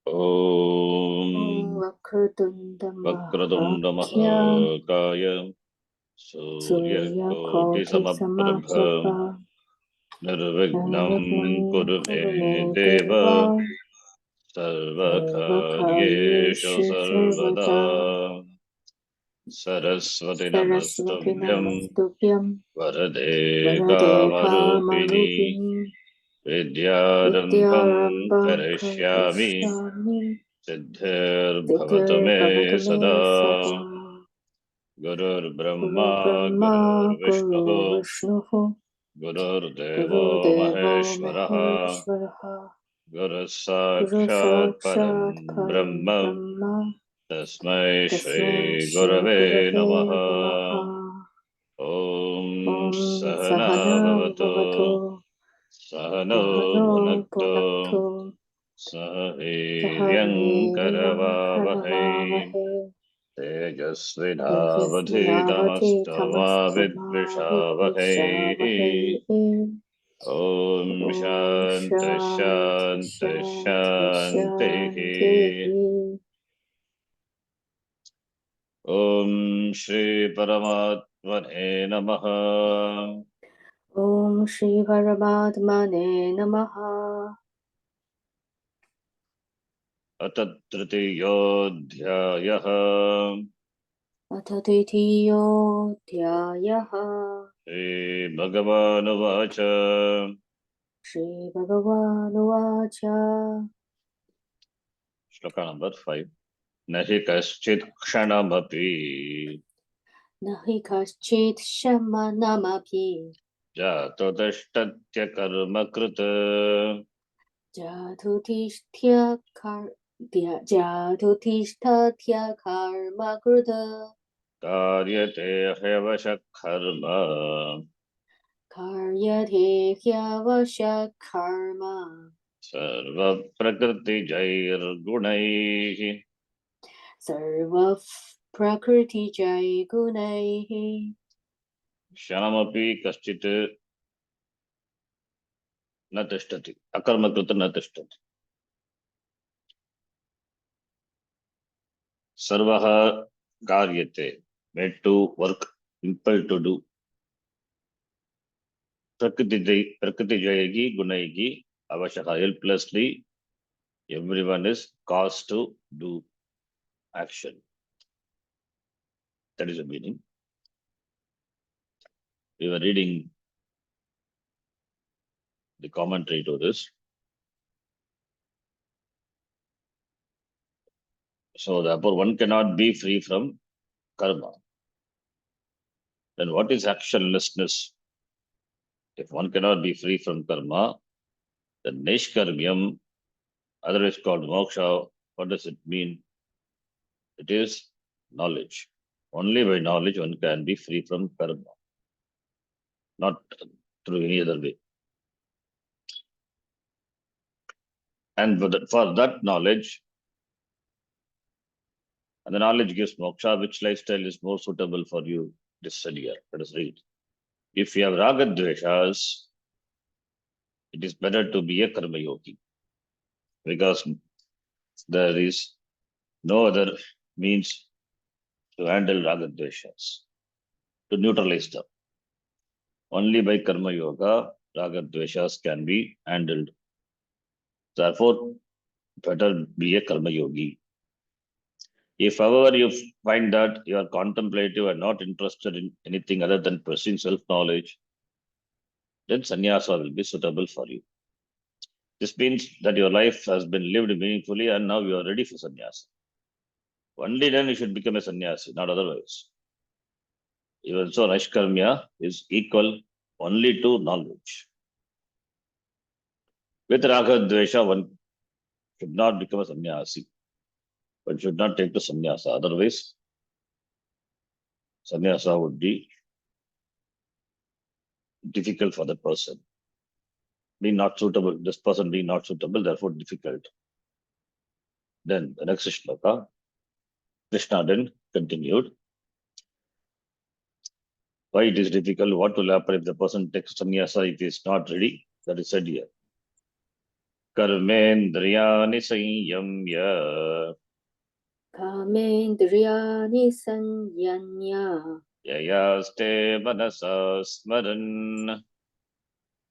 Om Vakratunda Vakratunda Mahakya Mahakaya Surya Surya Koti Koti Samaprabha Samaprabha Nirvignam Nirvignam Kuru Me Kurume Deva Deva Sarvakaryeshu Sarvakaryeshu Sarvada Sarvada Saraswati Saraswati Namastubhyam Namastubhyam Varade Varade Kamarupini Kamarupini Vidyarambham Vidyarambam Karishyami Karishyami Siddhir Bhavatu Me Siddhir Sada Sada Gurur Guru Brahma Brahma Gurur Guru Vishnu Vishnu Gurur Devo Guru Devo Maheshwaraha Maheshwaraha Guru Guru Sakshat Param Sakshat Param Brahma Brahma Tasmai Tasmai Shri Shri Gurave Gurave Namaha Namaha Om Om Sahana Sahana Bhavatu Bhavatu Sahano Sahano Bhunaktu Bhunaktu Sahiryam Sahaviryam Karavavahe Karavavahe Tejasvinavadhitamastama Tejasvinavadhitamastama Vidvishavahe Vidvishavahe Om Om Shanti Shanti Shanti Shanti Shanti Shanti Om Shri Paramatmane Namaha Om Shri Paramatmane Namaha Atatritiyodhyayaha Athatitiyothyayaha Shri Bhagavanuvacha Shri Bhagavanuvacha Shloka number 5 Nahi kaschit kshanamapi Nahi kaschit shamanamapi Jato dashtatya karma krita Jatutishtatya karma kruta Karyate hyavashak karma Karyate hyavasya karma Sarva prakriti jair gunaihi Sarva prakriti jai gunaihi Shanamapi kaschit na tishtati Akarma krita na tishtati Sarvaha karyate made to work, impelled to do Prakriti Jayagi, Gunayagi, Avashaka, helplessly, everyone is caused to do action. That is the meaning. We were reading the commentary to this. So therefore one cannot be free from karma. Then what is actionlessness? If one cannot be free from karma, then Nishkarmyam, otherwise called moksha, what does it mean? It is knowledge. Only by knowledge one can be free from karma, not through any other way. And for that knowledge, and the knowledge gives moksha, which lifestyle is more suitable for you? This said here. Let us read. If you have raga dveshas, it is better to be a karma yogi because there is no other means to handle raga dveshas, to neutralize them. Only by karma yoga, raga dveshas can be handled. Therefore, better be a karma yogi. If, however, you find that you are contemplative and not interested in anything other than pursuing self-knowledge, then sannyasa will be suitable for you. This means that your life has been lived meaningfully and now you are ready for sannyasa. Only then you should become a sannyasi, not otherwise. Even so, Naishkarmya is equal only to knowledge. With Raga Dvesha, one should not become a sannyasi, but should not take to sannyasa. Otherwise, sannyasa would be difficult for the person. Being not suitable, this person being not suitable, therefore difficult. Then the next shloka, Krishna then continued. Why it is difficult? What will happen if the person takes sannyasa if he is not ready? That is said here. Karmendriyani Sanyamya Kamendriyani Sanyanya Yayaste Manasa Smaran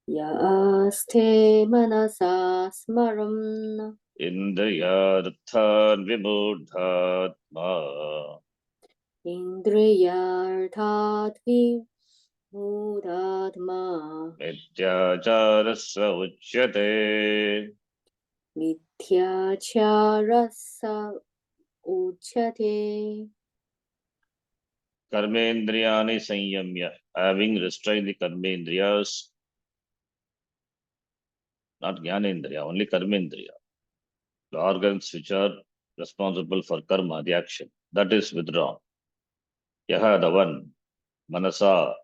Yaste Manasa Smaram Indriyarthan Vimudhatma Indriyarthat Vimudhatma Mityacharasya Uchyate. Mithyacharasa Uchate. Karmendriyani Sanyamya, having restrained the Karmendriyas, not Jnanendriya, only Karmendriya, the organs which are responsible for karma, the action, that is withdrawn. Yaha, the one, Manasa,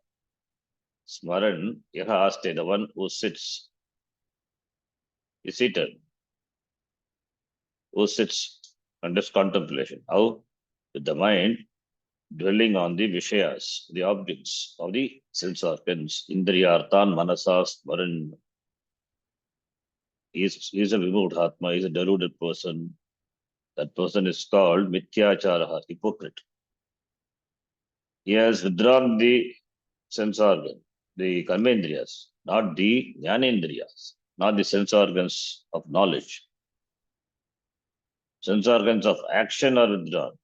Smaran, Yaha Aste, the one who sits, is seated, who sits under contemplation. How? With the mind dwelling on the Vishayas, the objects of the sense organs, Indriyarthan, Manasa, Smaran. He is a Vimudhatma, he is a deluded person. That person is called Mithyacharaha, hypocrite. He has withdrawn the sense organ, the karmendriyas, not the jnanendriyas, not the sense organs of knowledge. Sense organs of action are withdrawn,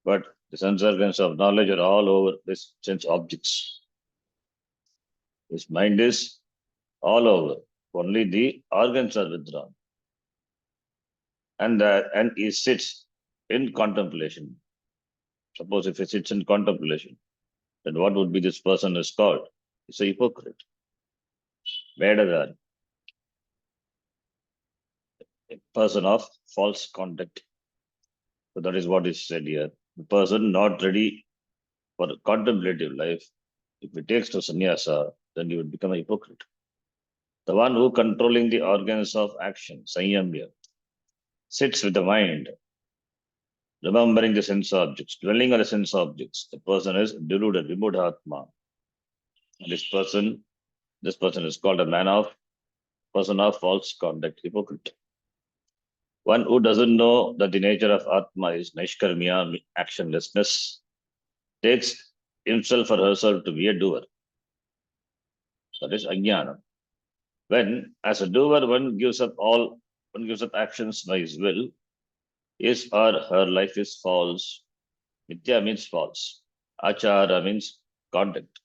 but the sense organs of knowledge are all over this sense objects. His mind is all over. Only the organs are withdrawn. And he sits in contemplation. Suppose if he sits in contemplation, then what would be this person is called? He's a hypocrite. Vedadari, a person of false conduct. So that is what is said here. The person not ready for contemplative life, if he takes to sannyasa, then he would become a hypocrite. The one who controlling the organs of action, sanyamya, sits with the mind, remembering the sense objects, dwelling on the sense objects. The person is deluded, vimudhatma. And this person is called a person of false conduct, hypocrite. One who doesn't know that the nature of Atma is Naishkarmya, actionlessness, takes himself or herself to be a doer. That is Ajnana. When, as a doer, one gives up actions by his will, his or her life is false. Mithya means false. Achara means conduct.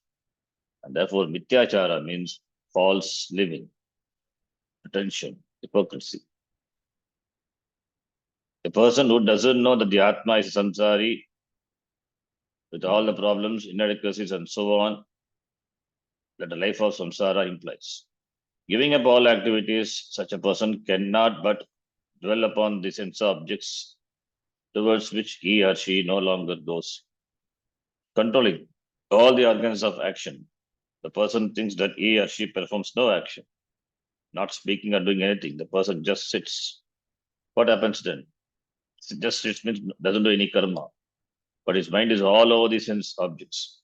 And therefore, Mithyachara means false living, pretension, hypocrisy. A person who doesn't know that the Atma is samsari, with all the problems, inadequacies, and so on, that the life of samsara implies. Giving up all activities, such a person cannot but dwell upon the sense objects towards which he or she no longer goes. Controlling all the organs of action, the person thinks that he or she performs no action, not speaking or doing anything. The person just sits. What happens then? Just sits means doesn't do any karma, but his mind is all over the sense objects.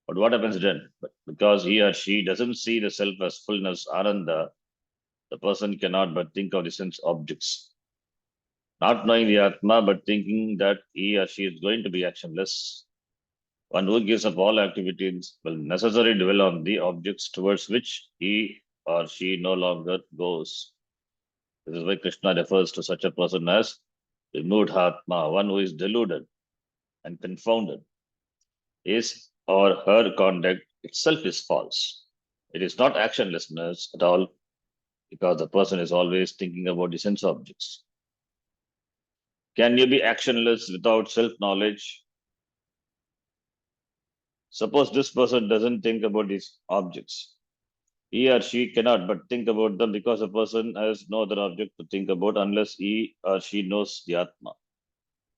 But what happens then? But because he or she doesn't see the self as fullness, ananda, the person cannot but think of the sense objects. Not knowing the Atma, but thinking that he or she is going to be actionless. One who gives up all activities will necessarily dwell on the objects towards which he or she no longer goes. This is why Krishna refers to such a person as Vimudhatma, one who is deluded and confounded. His or her conduct itself is false. It is not actionlessness at all, because the person is always thinking about the sense objects. Can you be actionless without self-knowledge? Suppose this person doesn't think about these objects. He or she cannot but think about them, because a person has no other object to think about unless he or she knows the Atma.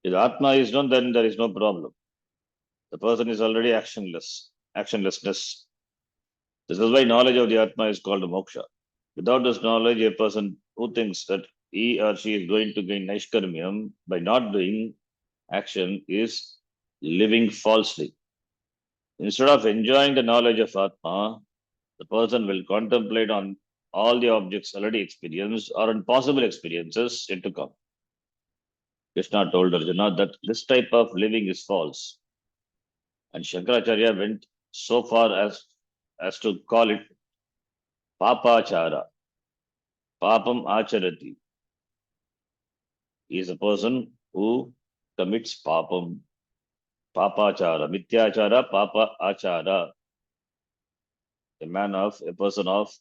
If the Atma is known, then there is no problem. The person is already actionlessness. This is why knowledge of the Atma is called moksha. Without this knowledge, a person who thinks that he or she is going to gain Naishkarmyam by not doing action is living falsely. Instead of enjoying the knowledge of Atma, the person will contemplate on all the objects already experienced or impossible experiences yet to come. Krishna told Arjuna that this type of living is false. And Shankaracharya went so far as to call it papachara. Papam acharati. He is a person who commits papam. Papachara. Mityachara, papa achara. A person of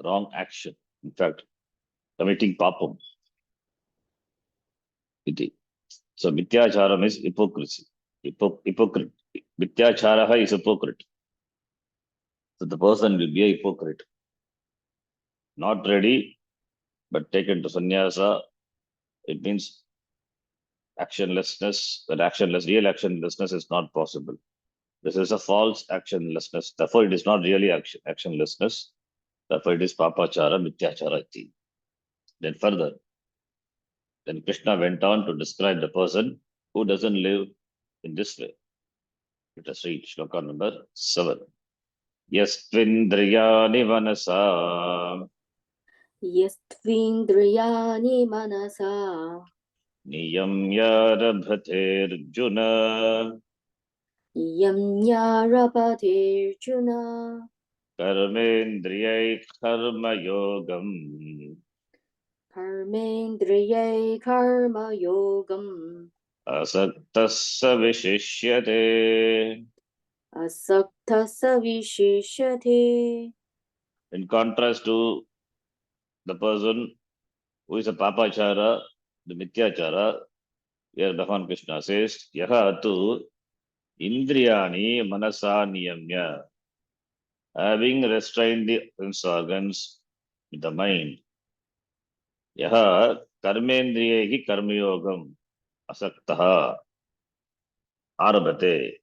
wrong action. In fact, committing papam. Iti. So Mityacharam is hypocrisy. Hypocrite. Mityacharaha is hypocrite. So the person will be a hypocrite. Not ready, but taken to sannyasa. It means actionlessness. That real actionlessness is not possible. This is a false actionlessness. Therefore, it is not really actionlessness. Therefore, it is papachara, mityachara. Then further, then Krishna went on to describe the person who doesn't live in this way. Let us read shloka number 7. Yastvindriyani manasa Yastvindriyani manasa niyamya rabhaterjuna yamyarapatirjuna karmendriyai karma yogam karmendriyai karma yogam asaktasya vishishyate. asakta savishishyate. In contrast to the person who is a papachara, the mityachara, here Bhagavan Krishna says, yaha tu indriyani manasa niyamya, having restrained the sense organs with the mind. Yaha karmendriyehi karmayogam asaktaha arabhate.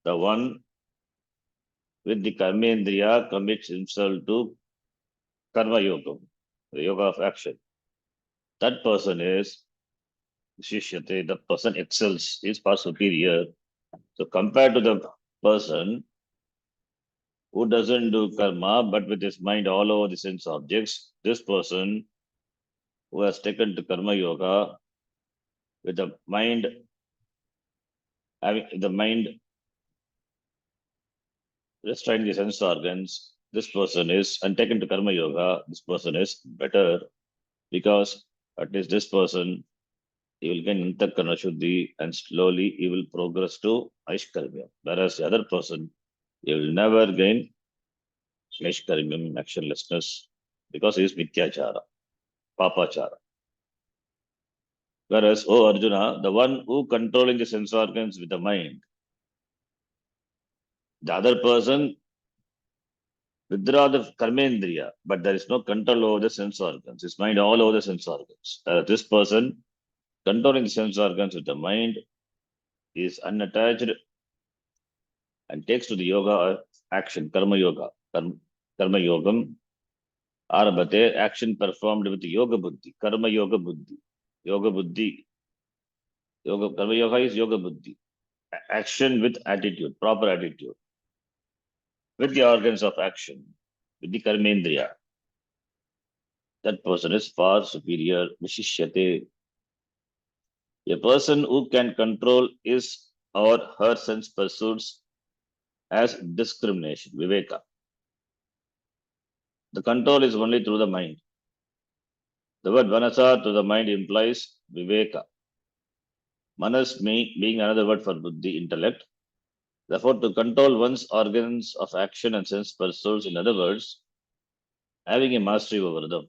The one with the karmendriya commits himself to karma yogam, the yoga of action. That person is Shishyate, the person excels, is far superior. So compared to the person who doesn't do karma but with his mind all over the sense objects, this person who has taken to karma yoga with the mind, having the mind restrained the sense organs, this person is, and taken to karma yoga, this person is better because at least this person, he will gain antakarna shuddhi and slowly he will progress to aishkarmya. Whereas the other person, he will never gain nishkarmyam, actionlessness, because he is mityachara, papachara. Whereas, oh Arjuna, the one who controlling the sense organs with the mind, the other person withdraw the karmendriya, but there is no control over the sense organs. His mind all over the sense organs. This person controlling the sense organs with the mind is unattached and takes to the yoga action, karma yoga, karma yogam, arabhate, action performed with yoga buddhi, karma yoga buddhi, yoga buddhi, yoga, karma yoga is yoga buddhi, action with attitude, proper attitude, with the organs of action, with the karmendriya. That person is far superior, vishishyate. A person who can control his or her sense pursuits has discrimination, viveka. The control is only through the mind. The word manasa to the mind implies viveka. Manas being another word for buddhi, intellect. Therefore, to control one's organs of action and sense pursuits, in other words, having a mastery over them,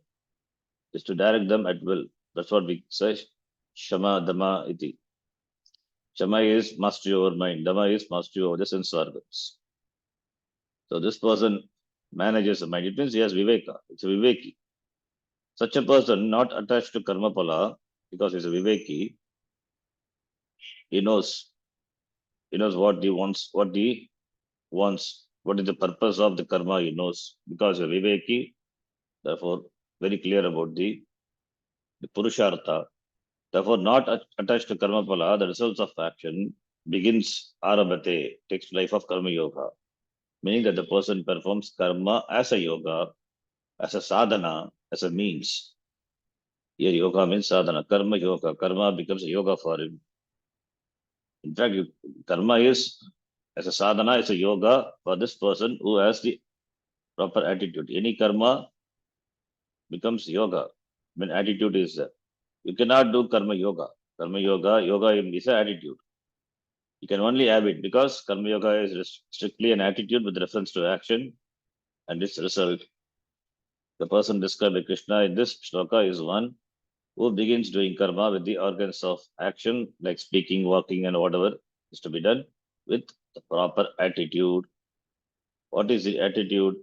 is to direct them at will. That's what we say, shama, dhamma, iti. Shama is mastery over mind, dhamma is mastery over the sense organs. So this person manages the mind. It means he has viveka. It's a viveki. Such a person not attached to karma pala, because he's a viveki, he knows what he wants, what is the purpose of the karma, he knows. Because a viveki, therefore, very clear about the purushartha. Therefore, not attached to karma pala, the results of action begins arabhate, takes life of karma yoga. Meaning that the person performs karma as a yoga as a sadhana, as a means. Here yoga means sadhana, karma yoga. Karma becomes a yoga for him. In fact, karma is, as a sadhana, is a yoga for this person who has the proper attitude. Any karma becomes yoga when attitude is there. You cannot do karma yoga. Karma yoga is an attitude. You can only have it because karma yoga is strictly an attitude with reference to action and its result. The person described by Krishna in this shloka is one who begins doing karma with the organs of action like speaking, walking, and whatever is to be done with the proper attitude. What is the attitude?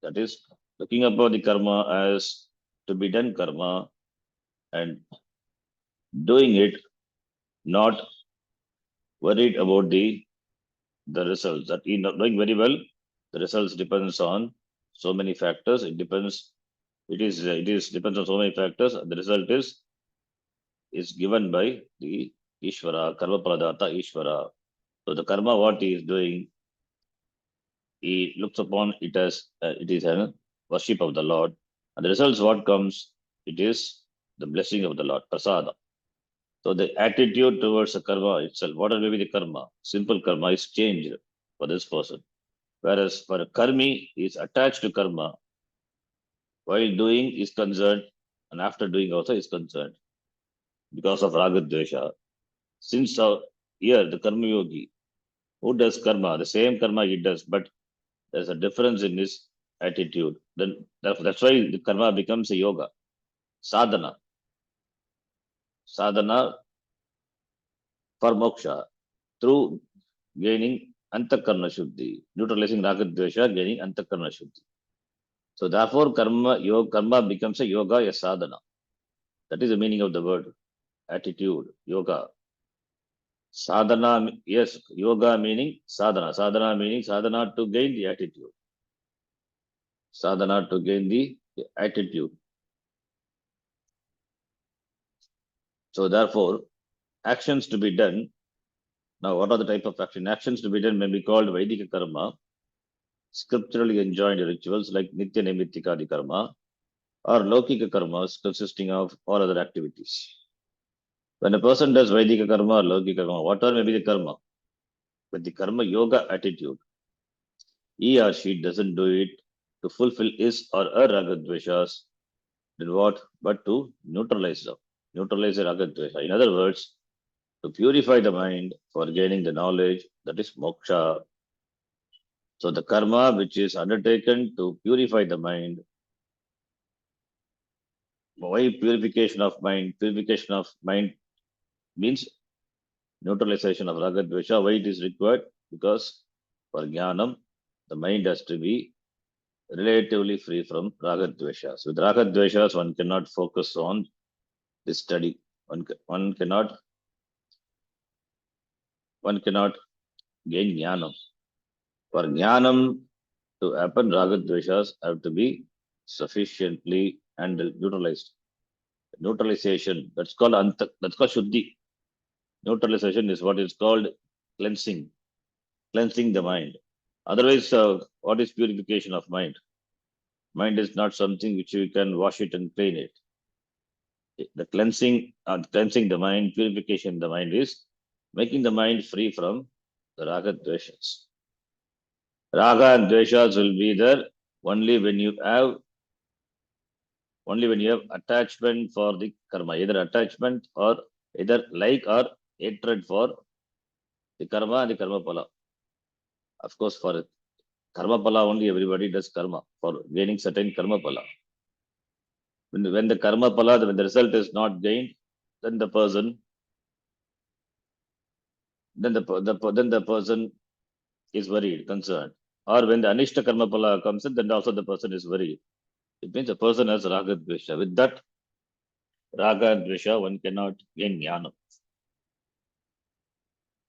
That is looking upon the karma as to be done karma and doing it, not worried about the results. That in doing very well, the results depends on so many factors. It depends. It is depends on so many factors. The result is given by the Ishvara, Karma Pradata Ishvara. So the karma what he is doing, he looks upon it as it is a worship of the Lord. And the results what comes, it is the blessing of the Lord, prasada. So the attitude towards the karma itself, whatever may be the karma, simple karma is changed for this person. Whereas for a karmi, he is attached to karma while doing is concerned and after doing also is concerned because of raga dvesha. Since here the karma yogi, who does karma, the same karma he does, but there's a difference in his attitude. Then that's why the karma becomes a yoga, sadhana, sadhana for moksha through gaining antakarna shuddhi, neutralizing raga dvesha, gaining antakarna shuddhi. So therefore, karma becomes a yoga, a sadhana. That is the meaning of the word attitude, yoga. Sadhana, yes, yoga meaning sadhana. Sadhana meaning sadhana to gain the attitude. Sadhana to gain the attitude. So therefore, actions to be done. Now, what are the type of action? Actions to be done may be called Vaidika karma, scripturally enjoined rituals like Nitya Naimittikadi karma, or Lokika karmas consisting of all other activities. When a person does Vaidika karma or Lokika karma, whatever may be the karma, with the karma yoga attitude, he or she doesn't do it to fulfill his or her ragadveshas, then what? But to neutralize them, neutralize the ragadvesha. In other words, to purify the mind for gaining the knowledge that is moksha. So the karma which is undertaken to purify the mind. Why purification of mind? Purification of mind means neutralization of ragadvesha. Why it is required? Because for jnanam, the mind has to be relatively free from ragadveshas. With ragadveshas, one cannot focus on this study. One cannot gain jnanam. For jnanam to happen, ragadveshas have to be sufficiently handled, neutralized. Neutralization, that's called shuddhi. Neutralization is what is called cleansing, cleansing the mind. Otherwise, what is purification of mind? Mind is not something which you can wash it and clean it. The cleansing the mind, purification of the mind is making the mind free from the raga dveshas. Raga and dveshas will be there only when you have attachment for the karma, either attachment or either like or hatred for the karma and the karma pala. Of course, for karma pala only everybody does karma for gaining certain karma pala. When the karma pala, when the result is not gained, then the person, then the person is worried, concerned. Or when the anishta karma pala comes in, then also the person is worried. It means the person has raga dvesha. With that raga dvesha, one cannot gain jnana.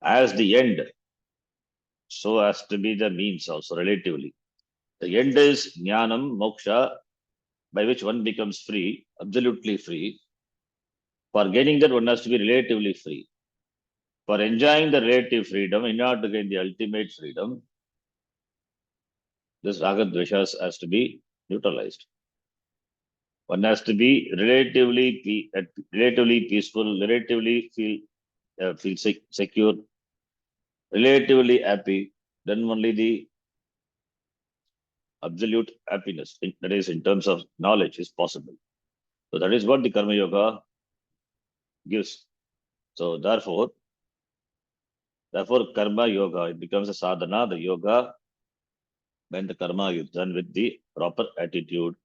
As the end, so as to be the means also relatively. The end is jnanam, moksha, by which one becomes free, absolutely free. For gaining that, one has to be relatively free. For enjoying the relative freedom, in order to gain the ultimate freedom, this raga dveshas has to be neutralized. One has to be relatively peaceful, relatively feel secure, relatively happy. Then only the absolute happiness, that is in terms of knowledge, is possible. So that is what the Karma Yoga gives. So therefore Karma Yoga, it becomes a sadhana, the yoga, when the karma is done with the proper attitude.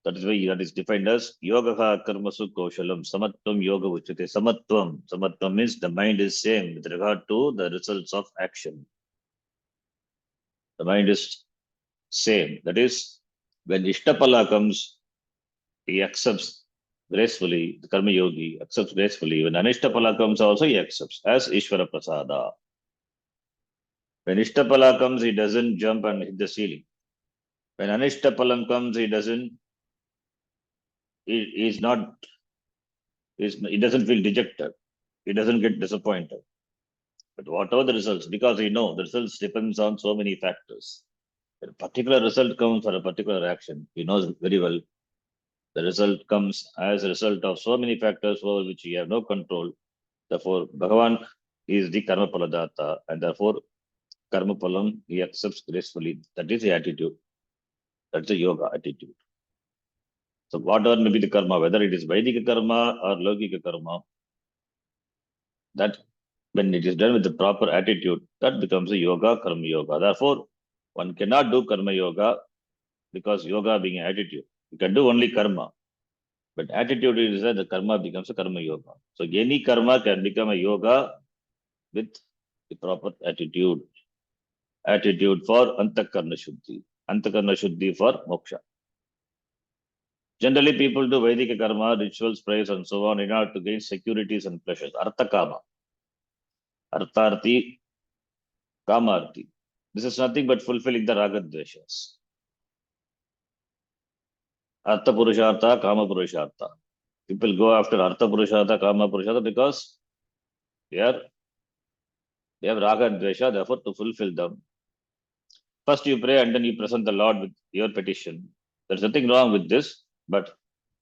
That is why that is defined as yoga karmasu kaushalam, samatvam yoga uchyate. Samatvam means the mind is same with regard to the results of action. The mind is same. That is, when Ishtapala comes, he accepts gracefully. The karma yogi accepts gracefully. When Anishtapala comes also, he accepts as Ishvara Prasada. When Ishtapala comes, he doesn't jump and hit the ceiling. When Anishtapalam comes, he doesn't, he is not, he doesn't feel dejected. He doesn't get disappointed. But whatever the results, because he know the results depends on so many factors. A particular result comes for a particular action. He knows very well. The result comes as a result of so many factors over which he have no control. Therefore, Bhagavan is the karma paladata, and therefore karma palam he accepts gracefully. That is the attitude. That's the yoga attitude. So whatever may be the karma, whether it is Vedic karma or Logika karma, that when it is done with the proper attitude, that becomes a yoga, karma yoga. Therefore, one cannot do karma yoga because yoga being an attitude. You can do only karma. But attitude is that the karma becomes a karma yoga. So any karma can become a yoga with the proper attitude. Attitude for antakarna shuddhi. Antakarna shuddhi for moksha. Generally, people do Vedic karma, rituals, prayers, and so on in order to gain securities and pleasures. Artha kama. Artharthi, kamarthi. This is nothing but fulfilling the raga dveshas. Artha purushartha, kama purushartha. People go after artha purushartha, kama purushartha because they have raga and dvesha, therefore to fulfill them. First you pray and then you present the Lord with your petition. There's nothing wrong with this, but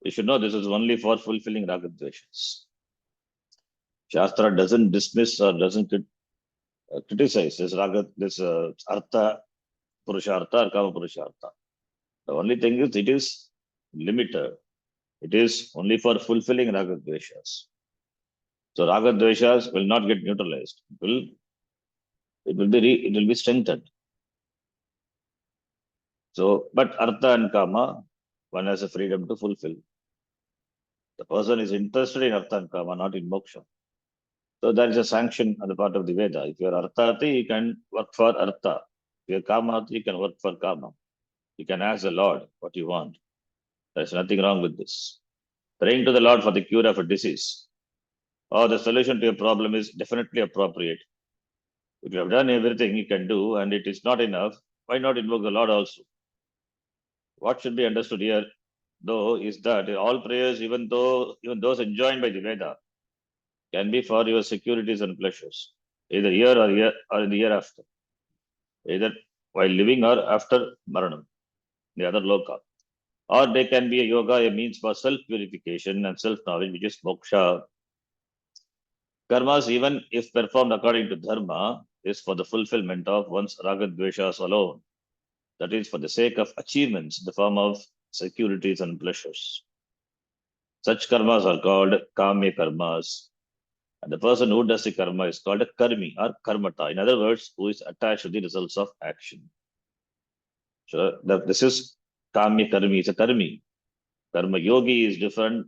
you should know this is only for fulfilling raga dveshas. Shastra doesn't dismiss or doesn't criticize this raga, this artha purushartha or kama purushartha. The only thing is it is limited. It is only for fulfilling raga dveshas. So raga dveshas will not get neutralized. It will be strengthened. So, but artha and kama, one has a freedom to fulfill. The person is interested in artha and kama, not in moksha. So there is a sanction on the part of the Veda. If you are arthati, you can work for artha. If you are kamati, you can work for kama. You can ask the Lord what you want. There is nothing wrong with this. Praying to the Lord for the cure of a disease or the solution to a problem is definitely appropriate. If you have done everything you can do and it is not enough, why not invoke the Lord also? What should be understood here, though, is that all prayers, even those enjoined by the Veda, can be for your securities and pleasures, either here or in the year after, either while living or after Maranam, the other loka. Or they can be a yoga, a means for self-purification and self-knowledge, which is moksha. Karmas, even if performed according to dharma, is for the fulfillment of one's raga dveshas alone. That is for the sake of achievements in the form of securities and pleasures. Such karmas are called kamya karmas. And the person who does the karma is called a karmi or karmata. In other words, who is attached to the results of action. So this is kamya karmi, it's a karmi. Karma yogi is different,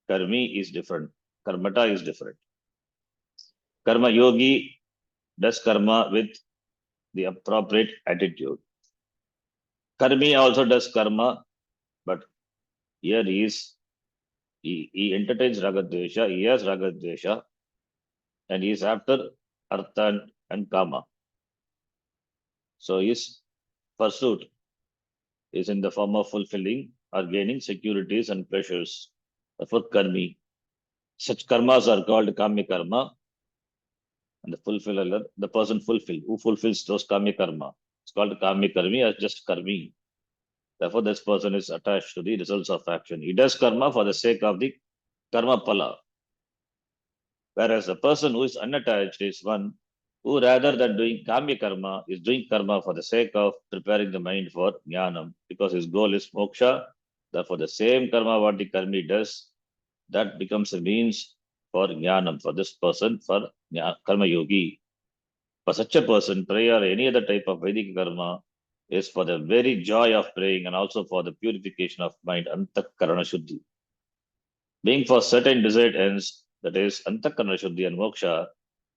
karmi is different, karmata is different. Karma yogi does karma with the appropriate attitude. Karmi also does karma, but here he entertains ragadvesha, he has ragadvesha, and he is after artha and kama. So his pursuit is in the form of fulfilling or gaining securities and pleasures. Therefore, karmi. Such karmas are called kamya karma, and the fulfiller, the person who fulfills those kamya karma, it's called kamya karmi or just karmi. Therefore, this person is attached to the results of action. He does karma for the sake of the karma pala. Whereas the person who is unattached is one who, rather than doing kamya karma, is doing karma for the sake of preparing the mind for jnanam, because his goal is moksha. Therefore, the same karma what the karmi does, that becomes a means for jnanam, for this person, for karma yogi. For such a person, prayer or any other type of Vedic karma is for the very joy of praying and also for the purification of mind, antakarana shuddhi. Being for certain desired ends, that is antakarana shuddhi and moksha,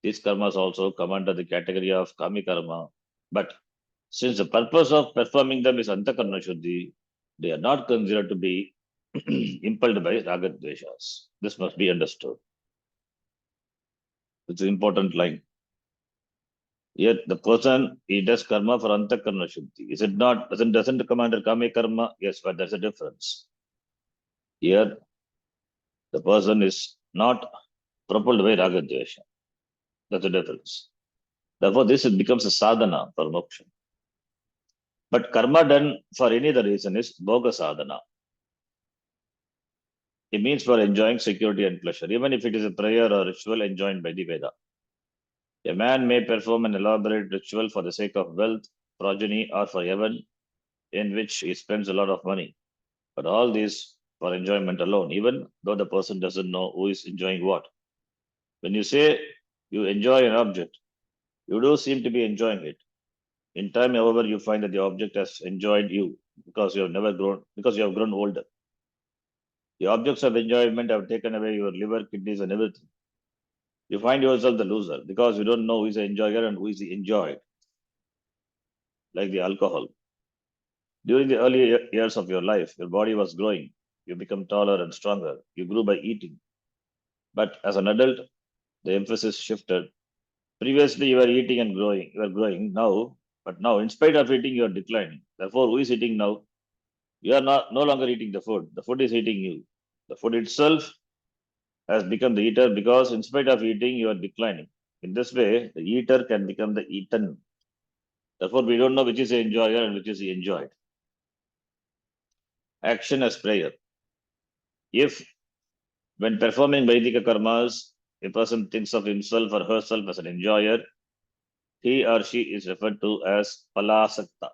these karmas also come under the category of kami karma. But since the purpose of performing them is antakarana shuddhi, they are not considered to be impelled by ragadveshas. This must be understood. It's an important line. Yet the person, he does karma for antakarana shuddhi. Is it not? Doesn't come under kami karma? Yes, but there's a difference. Here, the person is not propelled by ragadvesha. That's the difference. Therefore, this becomes a sadhana for moksha. But karma done for any other reason is bhoga sadhana. It means for enjoying security and pleasure, even if it is a prayer or ritual enjoined by the Veda. A man may perform an elaborate ritual for the sake of wealth, progeny, or for heaven, in which he spends a lot of money. But all these for enjoyment alone, even though the person doesn't know who is enjoying what. When you say you enjoy an object, you do seem to be enjoying it. In time, however, you find that the object has enjoyed you because you have never grown, because you have grown older. The objects of enjoyment have taken away your liver, kidneys, and everything. You find yourself the loser because you don't know who is the enjoyer and who is the enjoyed, like the alcohol. During the early years of your life, your body was growing. You become taller and stronger. You grew by eating. But as an adult, the emphasis shifted. Previously, you were eating and growing. You are growing now, but now, in spite of eating, you are declining. Therefore, who is eating now? You are not no longer eating the food. The food is eating you. The food itself has become the eater because, in spite of eating, you are declining. In this way, the eater can become the eaten. Therefore, we don't know which is the enjoyer and which is the enjoyed. Action as prayer. If, when performing Vaidika karmas, a person thinks of himself or herself as an enjoyer, he or she is referred to as palasakta.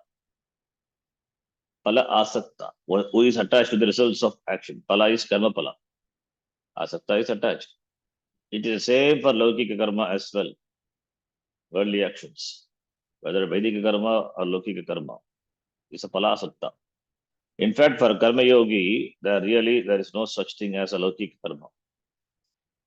Pala asakta, who is attached to the results of action. Pala is karma pala. Asakta is attached. It is the same for Laukika karma as well, worldly actions. Whether Vaidika karma or Laukika karma is a pala asakta. In fact, for karma yogi, there is no such thing as a Laukika karma.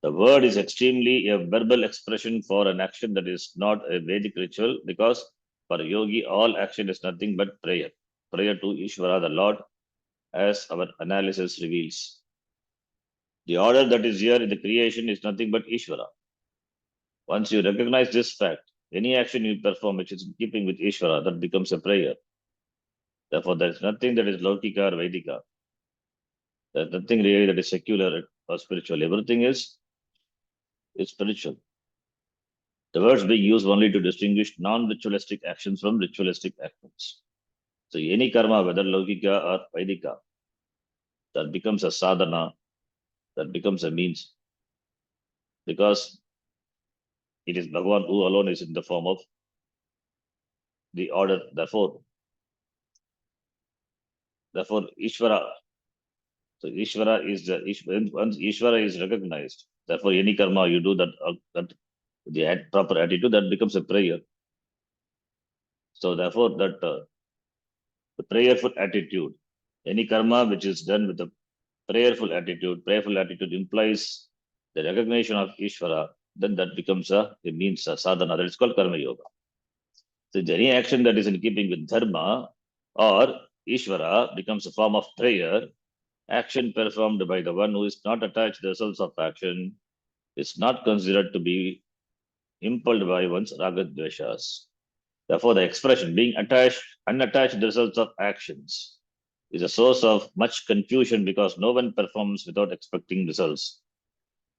The word is extremely a verbal expression for an action that is not a Vedic ritual, because for a yogi, all action is nothing but prayer. Prayer to Ishvara, the Lord, as our analysis reveals. The order that is here in the creation is nothing but Ishvara. Once you recognize this fact, any action you perform which is in keeping with Ishvara, that becomes a prayer. Therefore, there is nothing that is Laukika or Vedika. There is nothing really that is secular or spiritual. Everything is spiritual. The words being used only to distinguish non-ritualistic actions from ritualistic actions. So any karma, whether Laukika or Vedika, that becomes a sadhana, that becomes a means. Because it is Bhagavan who alone is in the form of the order. Therefore, Ishvara. So Ishvara is once Ishvara is recognized. Therefore, any karma you do that the proper attitude, that becomes a prayer. So therefore, that the prayerful attitude, any karma which is done with a prayerful attitude implies the recognition of Ishvara. Then that becomes it means a sadhana. That is called karma yoga. So any action that is in keeping with dharma or Ishvara becomes a form of prayer. Action performed by the one who is not attached to the results of action is not considered to be impelled by one's ragadveshas. Therefore, the expression being unattached to the results of actions is a source of much confusion, because no one performs without expecting results.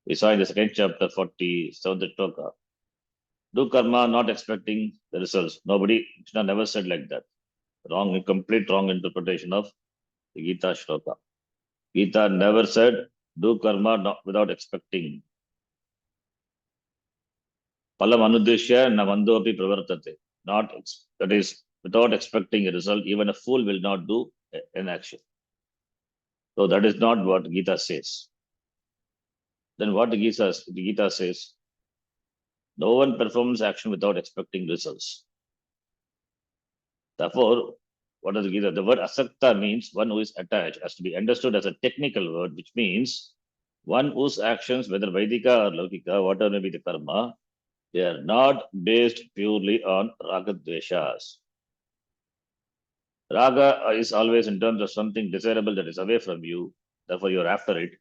We saw in the second chapter 47th shloka. Do karma not expecting the results. Nobody, Krishna never said like that. Complete wrong interpretation of the Gita shloka. Gita never said, do karma without expecting. Palam anudishya na mandopi pravartate. That is, without expecting a result, even a fool will not do an action. So that is not what Gita says. Then what the Gita says, no one performs action without expecting results. Therefore, what is the Gita? The word asakta means one who is attached, has to be understood as a technical word, which means one whose actions, whether Vaidika or Laukika, whatever may be the karma, they are not based purely on ragadveshas. Raga is always in terms of something desirable that is away from you, therefore you are after it.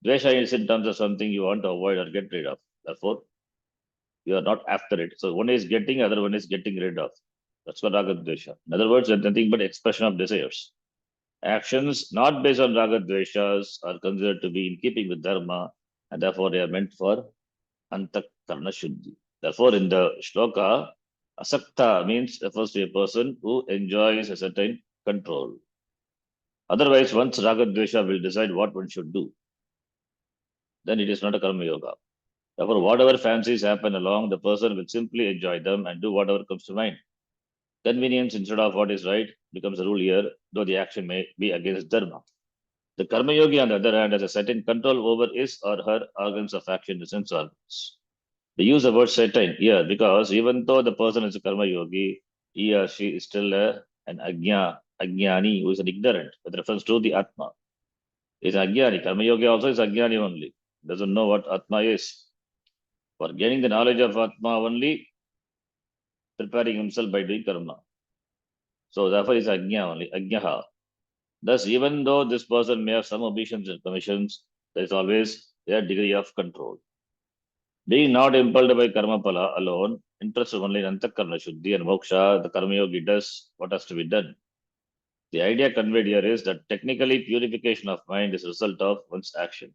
Dvesha is in terms of something you want to avoid or get rid of, therefore you are not after it. So one is getting, other one is getting rid of. That's what ragadvesha. In other words, it's nothing but expression of desires. Actions not based on ragadveshas are considered to be in keeping with dharma, and therefore they are meant for antakarna shuddhi. Therefore, in the shloka, asakta means refers to a person who enjoys a certain control. Otherwise, once ragadvesha will decide what one should do, then it is not a karma yoga. Therefore, whatever fancies happen along, the person will simply enjoy them and do whatever comes to mind. Convenience instead of what is right becomes a rule here, though the action may be against dharma. The karma yogi, on the other hand, has a certain control over his or her organs of action, the sense organs. They use the word certain here because even though the person is a karma yogi, he or she is still an ajnani who is an ignorant with reference to the Atma. He is ajnani. Karma yogi also is ajnani only. Doesn't know what Atma is. For gaining the knowledge of Atma only, preparing himself by doing karma. So therefore he is ajna only, ajnaha. Thus, even though this person may have some obeisance and permissions, there is always their degree of control. Being not impelled by karma pala alone, interested only in antakarna shuddhi and moksha, the karma yogi does what has to be done. The idea conveyed here is that technically purification of mind is a result of one's action.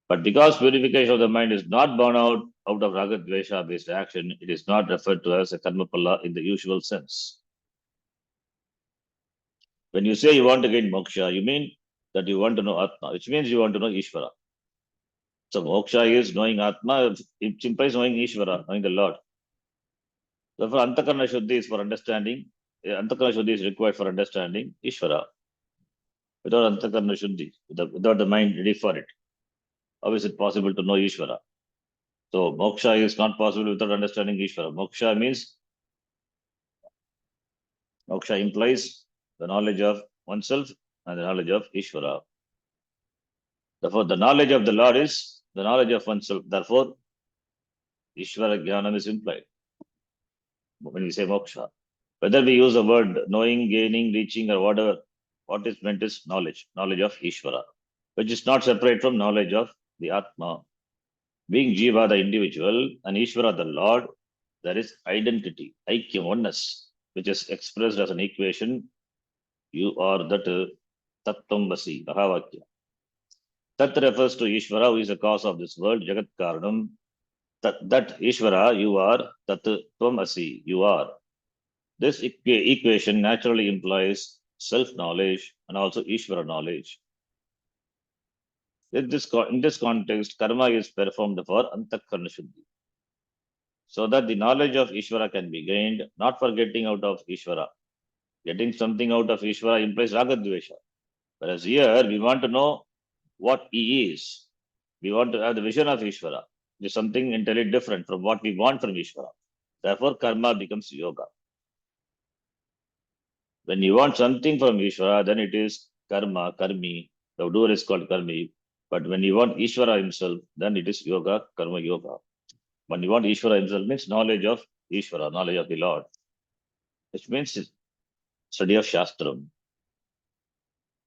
But because purification of the mind is not born out of ragadvesha based action, it is not referred to as a karma pala in the usual sense. When you say you want to gain moksha, you mean that you want to know Atma, which means you want to know Ishvara. So moksha is knowing Atma, it implies knowing Ishvara, knowing the Lord. Therefore, Antakarna Shuddhi is for understanding. Antakarna Shuddhi is required for understanding Ishvara. Without Antakarna Shuddhi, without the mind ready for it, how is it possible to know Ishvara? So moksha is not possible without understanding Ishvara. Moksha implies the knowledge of oneself and the knowledge of Ishvara. Therefore, the knowledge of the Lord is the knowledge of oneself. Therefore, Ishvara Jnanam is implied when we say moksha. Whether we use the word knowing, gaining, reaching, or whatever, what is meant is knowledge of Ishvara, which is not separate from knowledge of the Atma. Being Jiva, the individual, and Ishvara, the Lord, there is identity, aikyam, oneness, which is expressed as an equation. You are that Tattvam Vasi, Mahavakya. Tat refers to Ishvara, who is the cause of this world, Jagat Karanam. That Ishvara, you are, Tat Tvam Asi, you are. This equation naturally implies self-knowledge and also Ishvara knowledge. In this context, karma is performed for antakarna shuddhi, so that the knowledge of Ishvara can be gained, not for getting out of Ishvara. Getting something out of Ishvara implies ragadvesha. Whereas here, we want to know what he is. We want to have the vision of Ishvara. It is something entirely different from what we want from Ishvara. Therefore, karma becomes yoga. When you want something from Ishvara, then it is karma, karmi. The doer is called karmi. But when you want Ishvara himself, then it is yoga, karma yoga. When you want Ishvara himself, means knowledge of Ishvara, knowledge of the Lord, which means study of Shastram.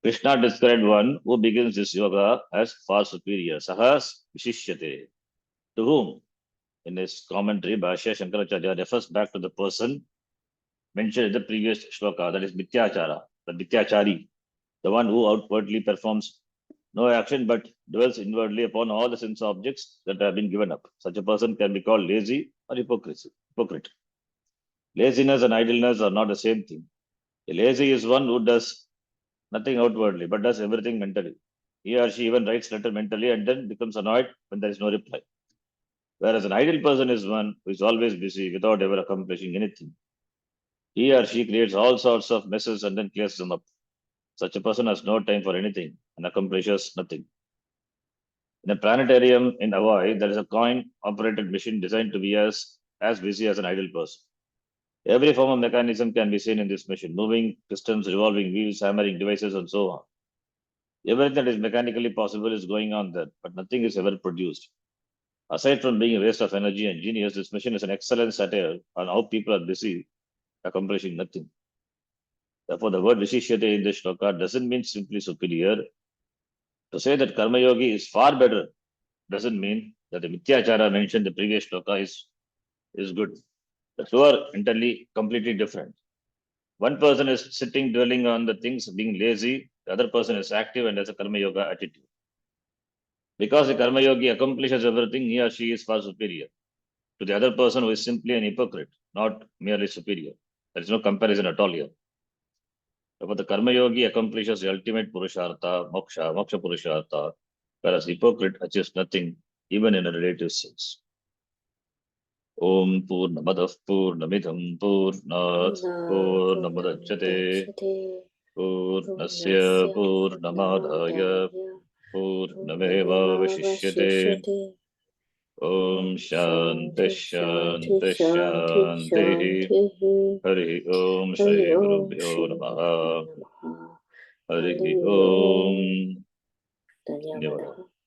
Krishna described one who begins this yoga as far superior, sahas vishishyate. To whom? In his commentary, Bhashya Shankaracharya refers back to the person mentioned in the previous shloka, that is Mityachara, the Mityachari, the one who outwardly performs no action but dwells inwardly upon all the sense objects that have been given up. Such a person can be called lazy or hypocrite. Laziness and idleness are not the same thing. The lazy is one who does nothing outwardly but does everything mentally. He or she even writes letter mentally and then becomes annoyed when there is no reply. Whereas an idle person is one who is always busy without ever accomplishing anything. He or she creates all sorts of messes and then clears them up. Such a person has no time for anything and accomplishes nothing. In a planetarium in Hawaii, there is a coin operated machine designed to be as busy as an idle person. Every form of mechanism can be seen in this machine moving, pistons, revolving wheels, hammering devices, and so on. Everything that is mechanically possible is going on there, but nothing is ever produced. Aside from being a waste of energy and genius, this machine is an excellent satire on how people are busy accomplishing nothing. Therefore, the word Vishishyate in this shloka doesn't mean simply superior. To say that Karma Yogi is far better doesn't mean that the Mityachara mentioned in the previous shloka is good. The two are entirely completely different. One person is sitting dwelling on the things, being lazy. The other person is active and has a Karma Yoga attitude. Because the Karma Yogi accomplishes everything, he or she is far superior to the other person who is simply an hypocrite, not merely superior. There is no comparison at all here. But the Karma Yogi accomplishes the ultimate Purushartha, Moksha Purushartha, whereas hypocrite achieves nothing, even in a relative sense. Om Purnamadav Purnamidham Purnat Purnamudachyate Purnasya Purnamadaya Purnameva Vishishyate Om Shanti Shanti Shanti Hari Om Shri Gurubhyo Namaha Hari Om. धन्यवादः।